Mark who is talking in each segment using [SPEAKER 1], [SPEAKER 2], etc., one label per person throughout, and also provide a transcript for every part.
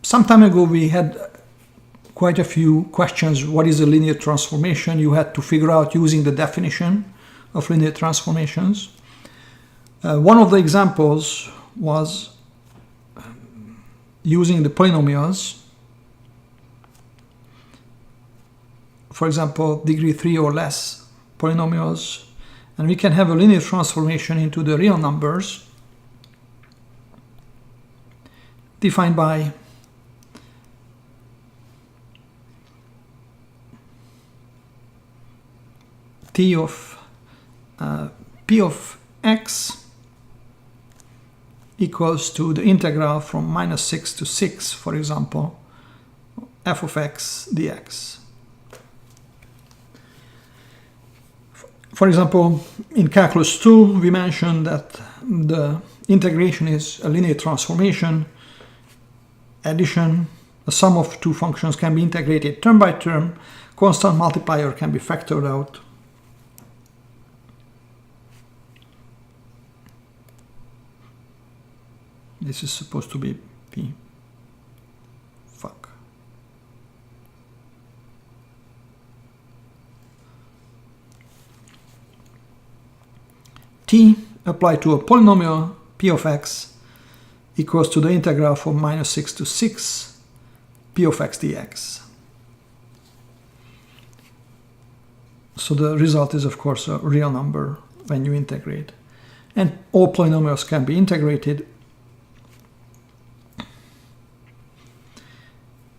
[SPEAKER 1] Some time ago we had quite a few questions. What is a linear transformation? You had to figure out using the definition of linear transformations. One of the examples was using the polynomials. For example, degree 3 or less polynomials. And we can have a linear transformation into the real numbers defined by t of p of x equals to the integral from -6 to 6, for example, f of x dx. For example, in calculus 2, we mentioned that the integration is a linear transformation, addition, the sum of two functions can be integrated term by term, constant multiplier can be factored out. This is supposed to be p. Fuck. T applied to a polynomial p of x equals to the integral from -6 to 6 p of x dx. So the result is of course a real number when you integrate. And all polynomials can be integrated.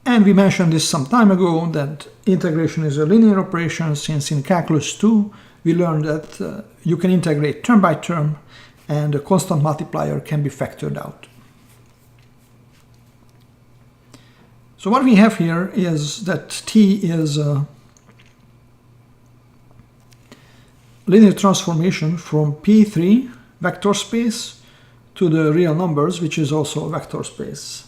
[SPEAKER 1] And we mentioned this some time ago that integration is a linear operation, since in calculus 2 we learned that you can integrate term by term and a constant multiplier can be factored out. So what we have here is that T is a linear transformation from P3 vector space to the real numbers, which is also a vector space.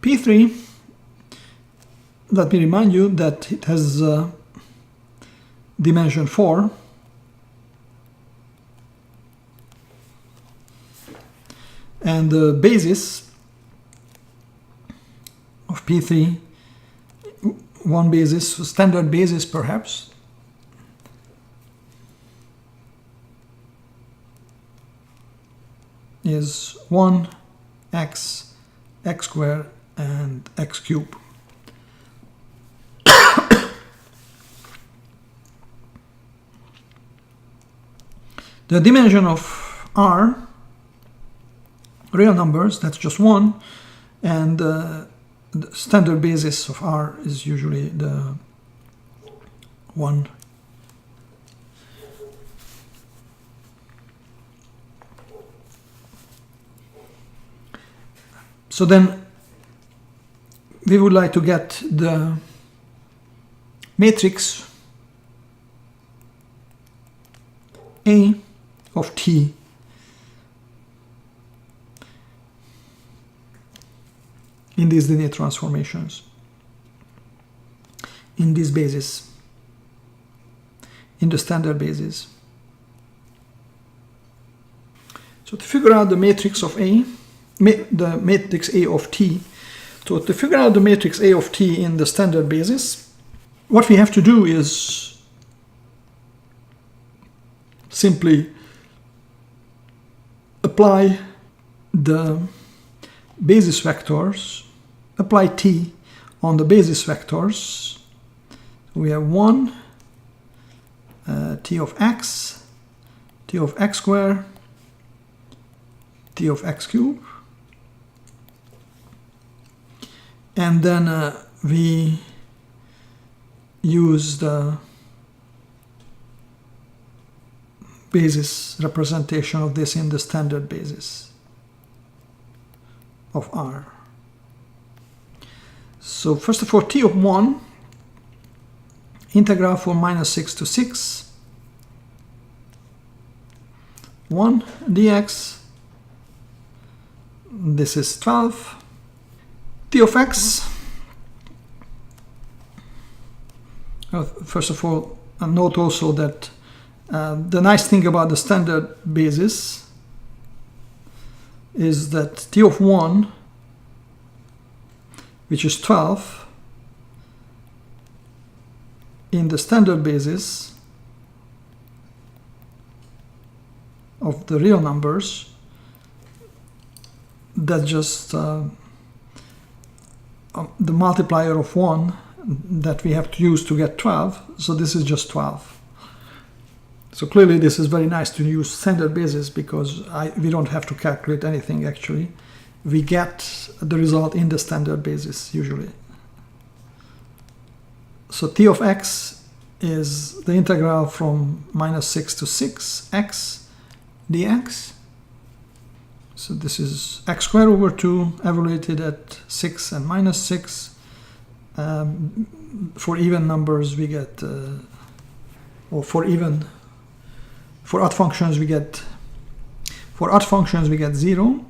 [SPEAKER 1] P3, let me remind you that it has dimension 4. And the basis of P3, one basis, standard basis perhaps, is 1x, x squared, and x cubed. The dimension of R, real numbers, that's just 1, and the standard basis of R is usually the 1. So then we would like to get the matrix A of T in these linear transformations, in this basis, in the standard basis. So to figure out the matrix of A, the matrix A of T, so to figure out the matrix A of T in the standard basis, what we have to do is simply apply the basis vectors, apply T on the basis vectors. We have 1, T of x, T of x squared, T of x cubed. And then we use the basis representation of this in the standard basis of R. So first of all, T of 1, integral from -6 to 6, 1 dx, this is 12. T of x, First of all, note also that the nice thing about the standard basis is that t of 1, which is 12, in the standard basis of the real numbers, that's just the multiplier of 1 that we have to use to get 12, so this is just 12. So clearly this is very nice to use standard basis because we don't have to calculate anything actually. We get the result in the standard basis usually. So t of x is the integral from -6 to 6 x dx. So this is x squared over 2 evaluated at 6 and -6. For even numbers we get, or for odd functions we get, 0.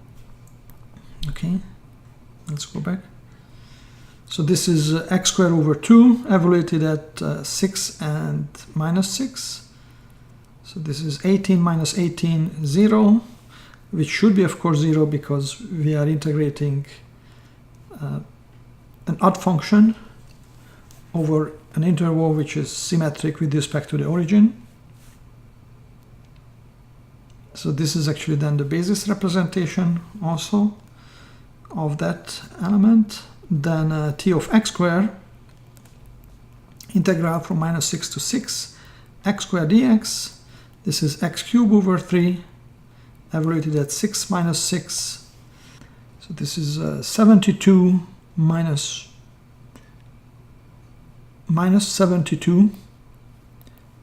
[SPEAKER 1] Okay, let's go back. So this is x squared over 2 evaluated at 6 and -6. So this is 18 minus 18, 0, which should be of course 0 because we are integrating an odd function over an interval which is symmetric with respect to the origin. So this is actually then the basis representation also of that element. Then t of x squared, integral from -6 to 6 x squared dx. This is x cubed over 3 evaluated at 6 minus 6. So this is 72 minus 72,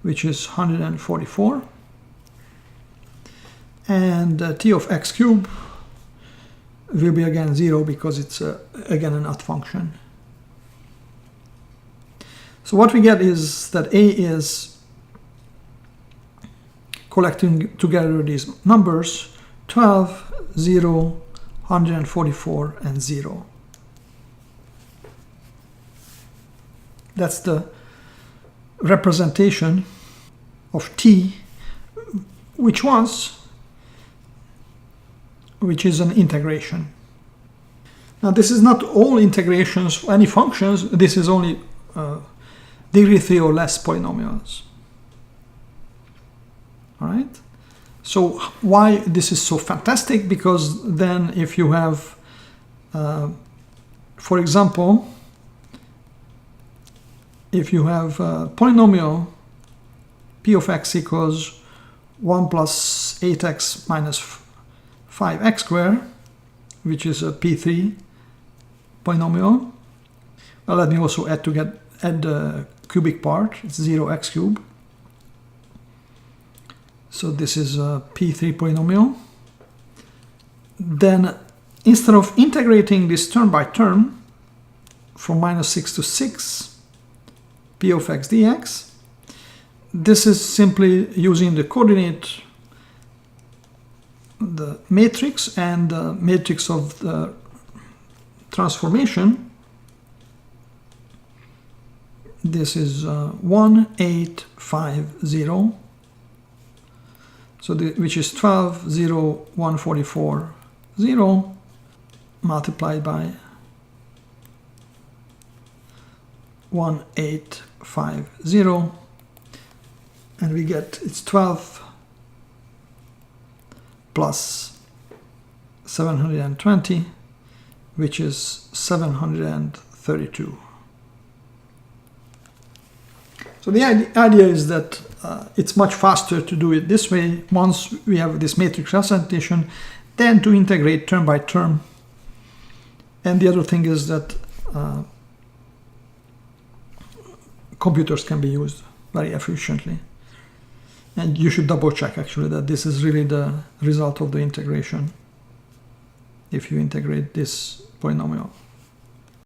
[SPEAKER 1] which is 144. And t of x cubed will be again 0 because it's again an odd function. So what we get is that a is collecting together these numbers 12, 0, 144, and 0. That's the representation of t, which is an integration. Now this is not all integrations for any functions, this is only degree 3 or less polynomials. All right. So why this is so fantastic? Because then if you have, for example, if you have a polynomial p of x equals 1 plus 8x minus 5x squared, which is a p3 polynomial. Well, let me also add the cubic part. It's 0x cubed. So this is a p3 polynomial. Then instead of integrating this term by term from -6 to 6 p of x dx, this is simply using the coordinate, the matrix, and the matrix of the transformation. This is 1, 8, 5, 0. So which is 12, 0, 144, 0 multiplied by 1, 8, 5, 0, and we get it's 12 plus 720, which is 732. So the idea is that it's much faster to do it this way once we have this matrix representation than to integrate term by term. And the other thing is that computers can be used very efficiently. And you should double check actually that this is really the result of the integration if you integrate this polynomial.